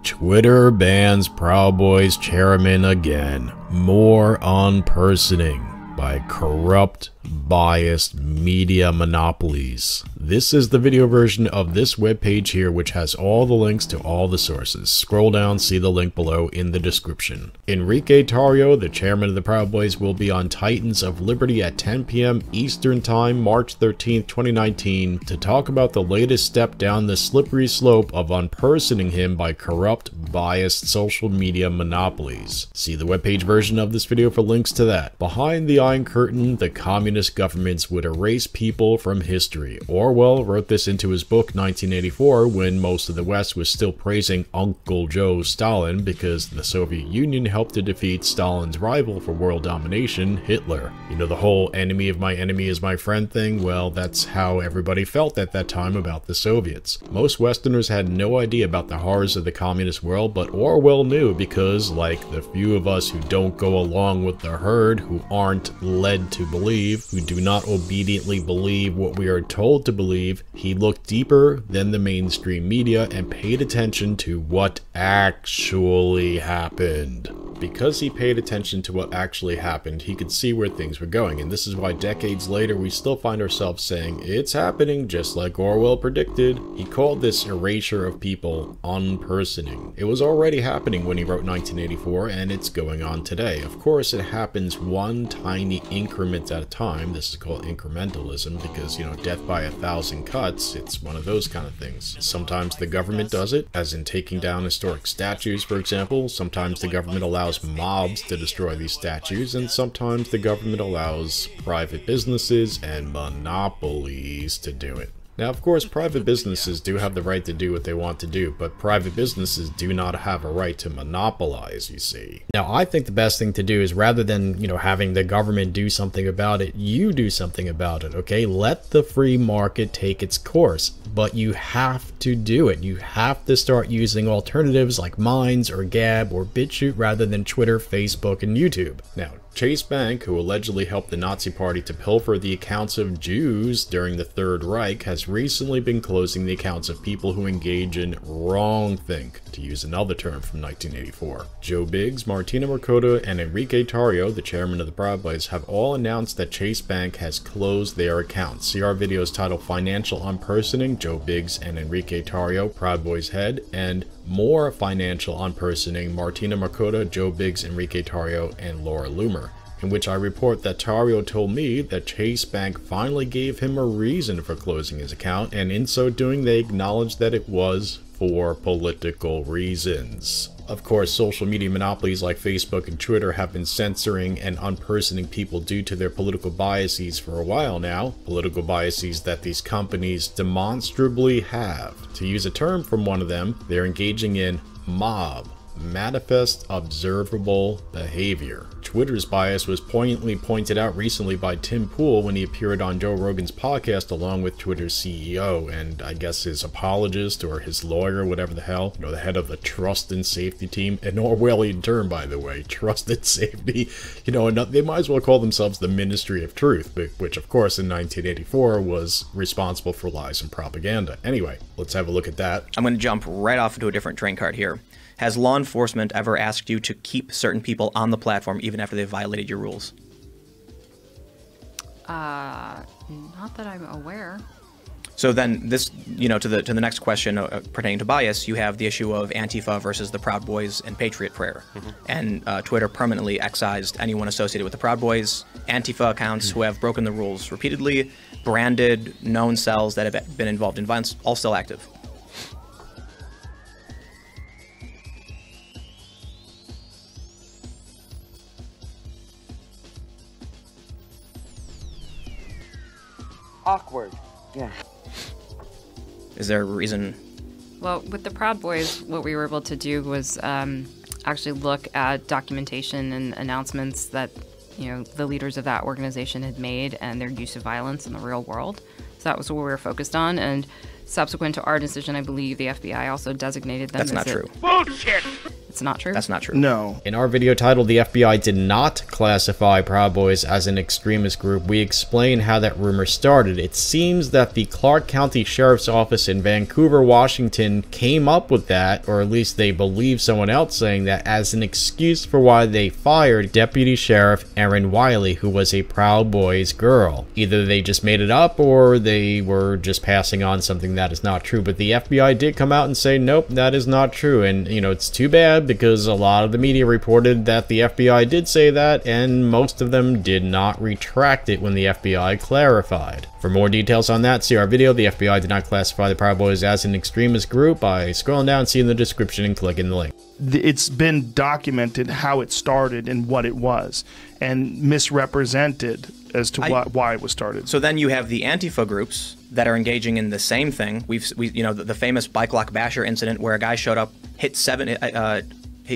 Twitter bans Proud Boys chairman again. More unpersoning by corrupt, biased media monopolies. This is the video version of this webpage here, which has all the links to all the sources. Scroll down, see the link below in the description. Enrique Tarrio, the chairman of the Proud Boys, will be on Titans of Liberty at 10 p.m. Eastern Time, March 13th, 2019, to talk about the latest step down the slippery slope of unpersoning him by corrupt, biased social media monopolies. See the webpage version of this video for links to that. Behind the Iron Curtain, the communist governments would erase people from history. Orwell wrote this into his book 1984 when most of the West was still praising Uncle Joe Stalin because the Soviet Union helped to defeat Stalin's rival for world domination, Hitler. You know the whole enemy of my enemy is my friend thing? Well, that's how everybody felt at that time about the Soviets. Most Westerners had no idea about the horrors of the communist world, but Orwell knew because, like the few of us who don't go along with the herd, who aren't led to believe, who do not obediently believe what we are told to believe, he looked deeper than the mainstream media and paid attention to what actually happened. Because he paid attention to what actually happened, he could see where things were going, and this is why decades later we still find ourselves saying, it's happening just like Orwell predicted. He called this erasure of people unpersoning. It was already happening when he wrote 1984, and it's going on today. Of course, it happens one tiny increment at a time. This is called incrementalism because, you know, death by 1,000 cuts, it's one of those kind of things. Sometimes the government does it, as in taking down historic statues, for example. Sometimes the government allows mobs to destroy these statues, and sometimes the government allows private businesses and monopolies to do it. Now, of course, private businesses do have the right to do what they want to do, but private businesses do not have a right to monopolize, you see. Now, I think the best thing to do is rather than, you know, having the government do something about it, you do something about it, okay? Let the free market take its course, but you have to do it. You have to start using alternatives like Minds or Gab or BitChute rather than Twitter, Facebook, and YouTube. Now, Chase Bank, who allegedly helped the Nazi Party to pilfer the accounts of Jews during the Third Reich, has recently been closing the accounts of people who engage in wrongthink, to use another term from 1984. Joe Biggs, Martina Mercado, and Enrique Tarrio, the chairman of the Proud Boys, have all announced that Chase Bank has closed their accounts. See our videos titled Financial Unpersoning, Joe Biggs and Enrique Tarrio, Proud Boys head, and More Financial Unpersoning, Martina Mercado, Joe Biggs, Enrique Tarrio, and Laura Loomer, in which I report that Tarrio told me that Chase Bank finally gave him a reason for closing his account, and in so doing they acknowledged that it was for political reasons. Of course, social media monopolies like Facebook and Twitter have been censoring and unpersoning people due to their political biases for a while now. Political biases that these companies demonstrably have. To use a term from one of them, they're engaging in manifest observable behavior. Twitter's bias was poignantly pointed out recently by Tim Pool when he appeared on Joe Rogan's podcast along with Twitter's CEO and I guess his apologist or his lawyer, whatever the hell, you know, the head of the trust and safety team, an Orwellian term by the way, trust and safety, you know, and they might as well call themselves the Ministry of Truth, which of course in 1984 was responsible for lies and propaganda. Anyway, let's have a look at that. I'm going to jump right off into a different train card here. Has law enforcement ever asked you to keep certain people on the platform even after they violated your rules? Not that I'm aware. So then this, you know, to the next question pertaining to bias, you have the issue of Antifa versus the Proud Boys and Patriot Prayer. And Twitter permanently excised anyone associated with the Proud Boys, Antifa accounts who have broken the rules repeatedly, branded known cells that have been involved in violence, all still active. Awkward. Yeah. Is there a reason? Well, with the Proud Boys, what we were able to do was actually look at documentation and announcements that, you know, the leaders of that organization had made and their use of violence in the real world. So that was what we were focused on. And Subsequent to our decision, I believe the FBI also designated them. That's not true. Bullshit! It's not true? That's not true. No. In our video titled "The FBI Did Not Classify Proud Boys as an Extremist Group," we explain how that rumor started. It seems that the Clark County Sheriff's Office in Vancouver, Washington came up with that, or at least they believe someone else saying that, as an excuse for why they fired Deputy Sheriff Erin Wiley, who was a Proud Boys girl. Either they just made it up or they were just passing on something that is not true. But the FBI did come out and say, nope, that is not true. And, you know, it's too bad, because a lot of the media reported that the FBI did say that, and most of them did not retract it when the FBI clarified. For more details on that, see our video, "The FBI Did Not Classify the Proud Boys as an Extremist Group," by scrolling down, see in the description, and clicking the link. It's been documented how it started and what it was, and misrepresented as to why it was started. So then you have the Antifa groups that are engaging in the same thing. You know, the famous bike lock basher incident where a guy showed up, he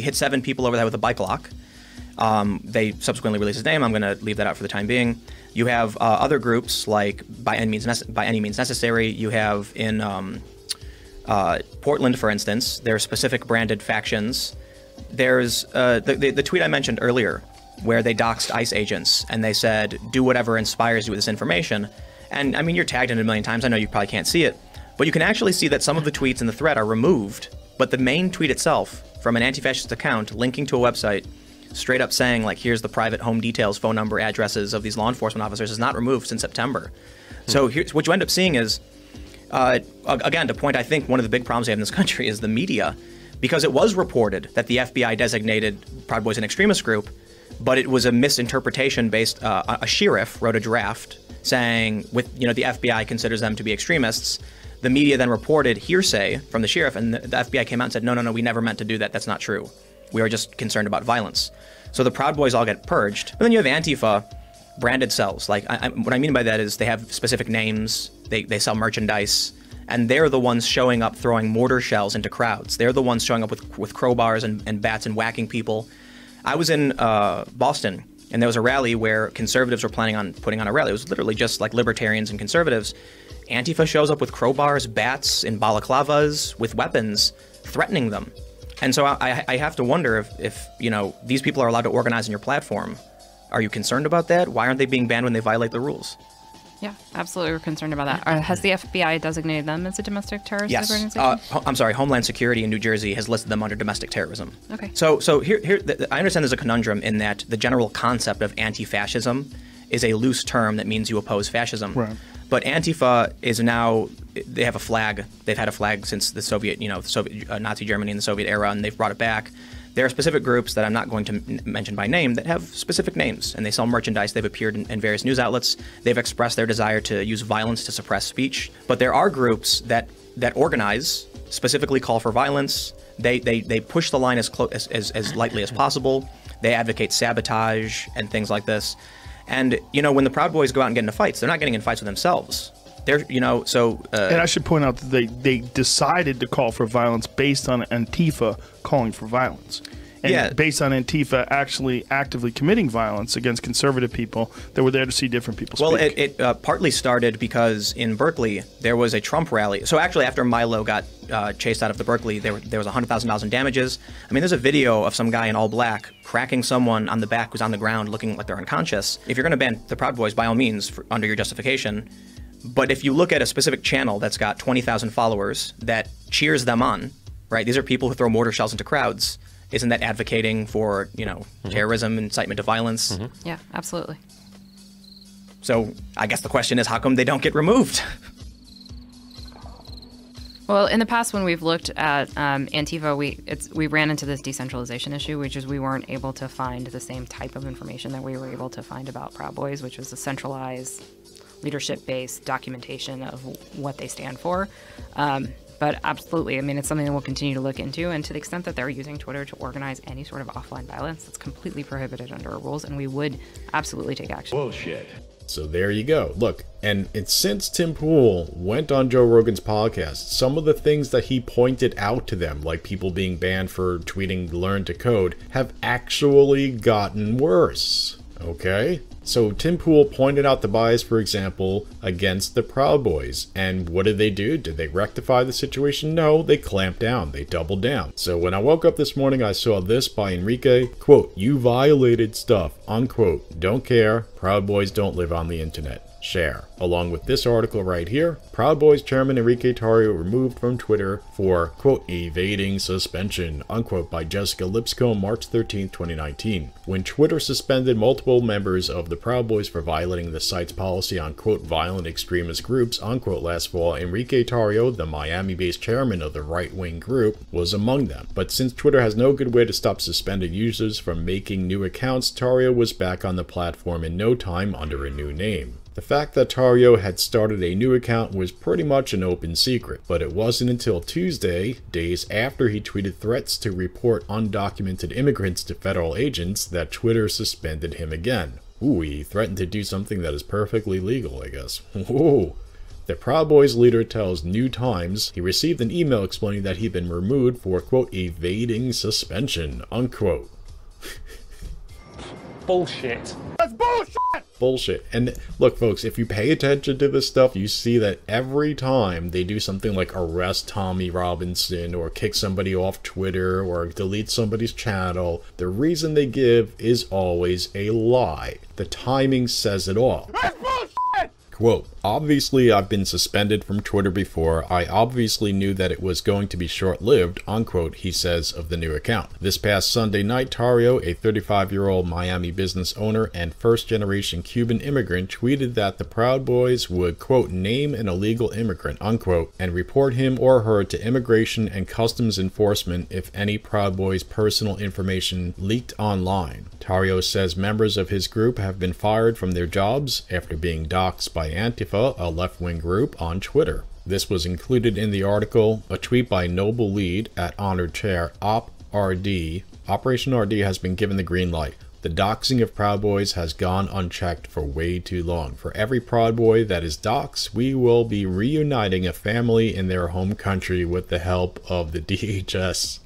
hit 7 people over the head with a bike lock. They subsequently released his name. I'm going to leave that out for the time being. You have other groups like By Any Means Necessary. You have in Portland, for instance, there are specific branded factions. There's the tweet I mentioned earlier, where they doxed ICE agents and they said, do whatever inspires you with this information. And I mean, you're tagged in it a million times. I know you probably can't see it, but you can actually see that some of the tweets in the thread are removed, but the main tweet itself from an anti-fascist account linking to a website straight up saying, like, here's the private home details, phone number, addresses of these law enforcement officers is not removed since September. So here's what you end up seeing is, again, to point, I think one of the big problems we have in this country is the media, because it was reported that the FBI designated Proud Boys an extremist group, but it was a misinterpretation based, a sheriff wrote a draft saying, the FBI considers them to be extremists. The media then reported hearsay from the sheriff, and the FBI came out and said, no, we never meant to do that. That's not true. We were just concerned about violence. So the Proud Boys all get purged. But then you have Antifa branded cells. Like, what I mean by that is they have specific names, they sell merchandise, and they're the ones showing up throwing mortar shells into crowds. They're the ones showing up with crowbars and bats and whacking people. I was in Boston, and there was a rally where conservatives were planning on putting on a rally. It was literally just like libertarians and conservatives. Antifa shows up with crowbars, bats, and balaclavas with weapons, threatening them. And so I have to wonder if these people are allowed to organize on your platform. Are you concerned about that? Why aren't they being banned when they violate the rules? Yeah, absolutely. We're concerned about that. Has the FBI designated them as a domestic terrorist organization? I'm sorry. Homeland Security in New Jersey has listed them under domestic terrorism. Okay. So here, I understand there's a conundrum in that the general concept of anti-fascism is a loose term that means you oppose fascism. Right. But Antifa is now, they have a flag. They've had a flag since the Soviet, Nazi Germany in the Soviet era, and they've brought it back. There are specific groups that I'm not going to mention by name that have specific names, and they sell merchandise. They've appeared in various news outlets. They've expressed their desire to use violence to suppress speech. But there are groups that organize, specifically call for violence. They push the line as lightly as possible. They advocate sabotage and things like this. And, when the Proud Boys go out and get into fights, they're not getting in fights with themselves. They're, and I should point out that they decided to call for violence based on Antifa calling for violence. And based on Antifa actually actively committing violence against conservative people that were there to see different people speak. Well, it partly started because in Berkeley, there was a Trump rally. So actually, after Milo got chased out of the Berkeley, there was $100,000 in damages. I mean, there's a video of some guy in all black cracking someone on the back who's on the ground looking like they're unconscious. If you're going to ban the Proud Boys, by all means, under your justification. But if you look at a specific channel that's got 20,000 followers that cheers them on, right? These are people who throw mortar shells into crowds. Isn't that advocating for, terrorism, incitement to violence? Yeah, absolutely. So I guess the question is, how come they don't get removed? Well, in the past, when we've looked at Antifa, we ran into this decentralization issue, which is we weren't able to find the same type of information that we were able to find about Proud Boys, which was a centralized, leadership-based documentation of what they stand for. But absolutely, I mean, it's something that we'll continue to look into. And to the extent that they're using Twitter to organize any sort of offline violence, that's completely prohibited under our rules, and we would absolutely take action. Bullshit. So there you go. Look, and since Tim Pool went on Joe Rogan's podcast, some of the things that he pointed out to them, like people being banned for tweeting "learn to code," have actually gotten worse. Okay, so Tim Pool pointed out the bias, for example, against the Proud Boys. And what did they do? Did they rectify the situation? No, they clamped down. They doubled down. So when I woke up this morning, I saw this by Enrique, quote, "You violated stuff," unquote. Don't care. Proud Boys don't live on the internet. Share. Along with this article right here, Proud Boys chairman Enrique Tarrio removed from Twitter for, quote, "evading suspension," unquote, by Jessica Lipscomb, March 13, 2019. When Twitter suspended multiple members of the Proud Boys for violating the site's policy on, quote, "violent extremist groups," unquote, last fall, Enrique Tarrio, the Miami-based chairman of the right-wing group, was among them. But since Twitter has no good way to stop suspended users from making new accounts, Tarrio was back on the platform in no time under a new name. The fact that Tarrio had started a new account was pretty much an open secret, but it wasn't until Tuesday, days after he tweeted threats to report undocumented immigrants to federal agents, that Twitter suspended him again. Ooh, he threatened to do something that is perfectly legal, I guess. Whoa. The Proud Boys leader tells New Times he received an email explaining that he'd been removed for, quote, "evading suspension," unquote. Bullshit. That's bullshit! Bullshit. And look, folks, if you pay attention to this stuff, you see that every time they do something like arrest Tommy Robinson or kick somebody off Twitter or delete somebody's channel, the reason they give is always a lie. The timing says it all. That's bullshit! Quote, "Obviously, I've been suspended from Twitter before. I obviously knew that it was going to be short-lived," unquote, he says of the new account. This past Sunday night, Tarrio, a 35-year-old Miami business owner and first-generation Cuban immigrant, tweeted that the Proud Boys would, quote, "name an illegal immigrant," unquote, and report him or her to Immigration and Customs Enforcement if any Proud Boys' personal information leaked online. Tarrio says members of his group have been fired from their jobs after being doxxed by Antifa, a left-wing group, on Twitter. This was included in the article, a tweet by Noble Lead at Honored Chair OpRD. Operation RD has been given the green light. The doxing of Proud Boys has gone unchecked for way too long. For every Proud Boy that is doxed, we will be reuniting a family in their home country with the help of the DHS.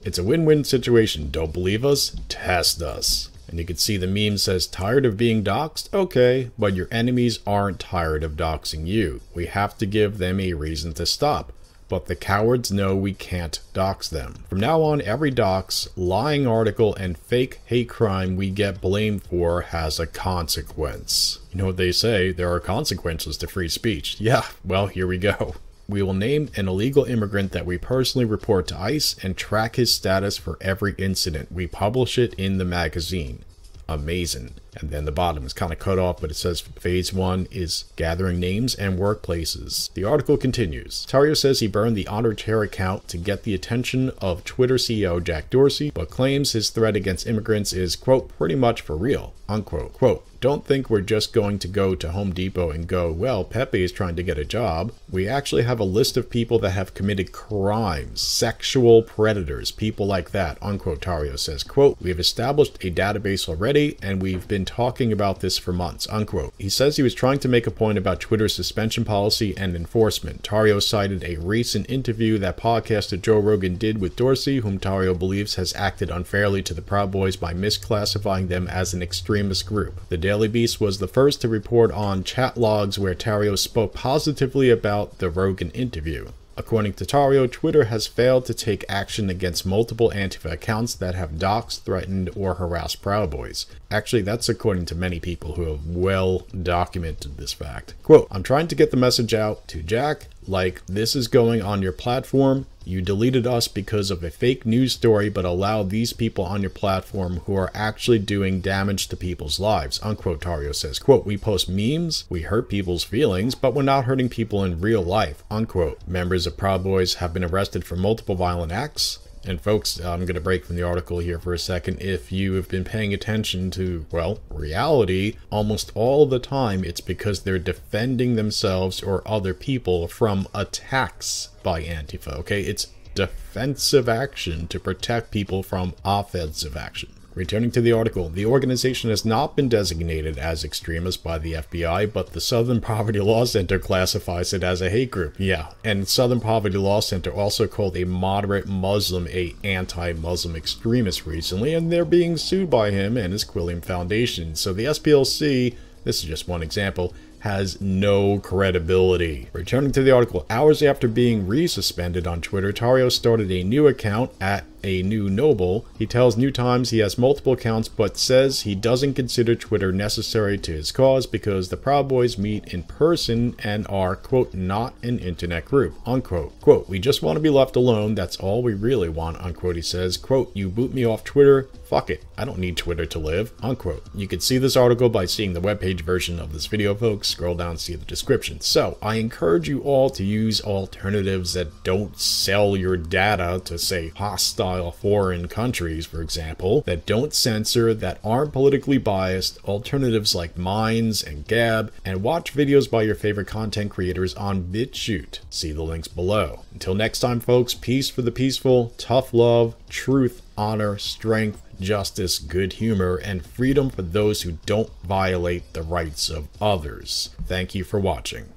It's a win-win situation. Don't believe us? Test us. And you can see the meme says, "Tired of being doxxed? Okay, but your enemies aren't tired of doxing you. We have to give them a reason to stop. But the cowards know we can't dox them. From now on, every dox, lying article, and fake hate crime we get blamed for has a consequence." You know what they say, there are consequences to free speech. Yeah, well, here we go. "We will name an illegal immigrant that we personally report to ICE and track his status for every incident. We publish it in the magazine." Amazing. And then the bottom is kind of cut off, but it says phase 1 is gathering names and workplaces. The article continues. Tarrio says he burned the Honored Chair account to get the attention of Twitter CEO Jack Dorsey, but claims his threat against immigrants is, quote, "pretty much for real," unquote. Quote, "Don't think we're just going to go to Home Depot and go, well, Pepe is trying to get a job. We actually have a list of people that have committed crimes, sexual predators, people like that," unquote, Tarrio says. Quote, "We have established a database already, and we've been talking about this for months," unquote. He says he was trying to make a point about Twitter's suspension policy and enforcement. Tarrio cited a recent interview that podcaster Joe Rogan did with Dorsey, whom Tarrio believes has acted unfairly to the Proud Boys by misclassifying them as an extremist group. The Daily Beast was the first to report on chat logs where Tarrio spoke positively about the Rogan interview. According to Tarrio, Twitter has failed to take action against multiple Antifa accounts that have doxed, threatened, or harassed Proud Boys. Actually, that's according to many people who have well documented this fact. Quote, "I'm trying to get the message out to Jack, like, this is going on your platform. You deleted us because of a fake news story, but allow these people on your platform who are actually doing damage to people's lives," unquote, Tarrio says. Quote, "We post memes, we hurt people's feelings, but we're not hurting people in real life," unquote. Members of Proud Boys have been arrested for multiple violent acts. And folks, I'm going to break from the article here for a second. If you have been paying attention to, well, reality, almost all the time it's because they're defending themselves or other people from attacks by Antifa, okay? It's defensive action to protect people from offensive action. Returning to the article, the organization has not been designated as extremist by the FBI, but the Southern Poverty Law Center classifies it as a hate group. Yeah, and Southern Poverty Law Center also called a moderate Muslim a anti-Muslim extremist recently, and they're being sued by him and his Quilliam Foundation. So the SPLC, this is just one example, has no credibility. Returning to the article, hours after being re-suspended on Twitter, Tarrio started a new account at A New Noble. He tells New Times he has multiple accounts, but says he doesn't consider Twitter necessary to his cause because the Proud Boys meet in person and are, quote, not an internet group, unquote. Quote, we just want to be left alone, that's all we really want, unquote, he says. Quote, you boot me off Twitter, fuck it, I don't need Twitter to live, unquote. You can see this article by seeing the webpage version of this video, folks. Scroll down and see the description. So, I encourage you all to use alternatives that don't sell your data to, say, hostile foreign countries, for example, that don't censor, that aren't politically biased, alternatives like Minds and Gab, and watch videos by your favorite content creators on BitChute. See the links below. Until next time, folks, peace for the peaceful, tough love, truth, honor, strength, justice, good humor, and freedom for those who don't violate the rights of others. Thank you for watching.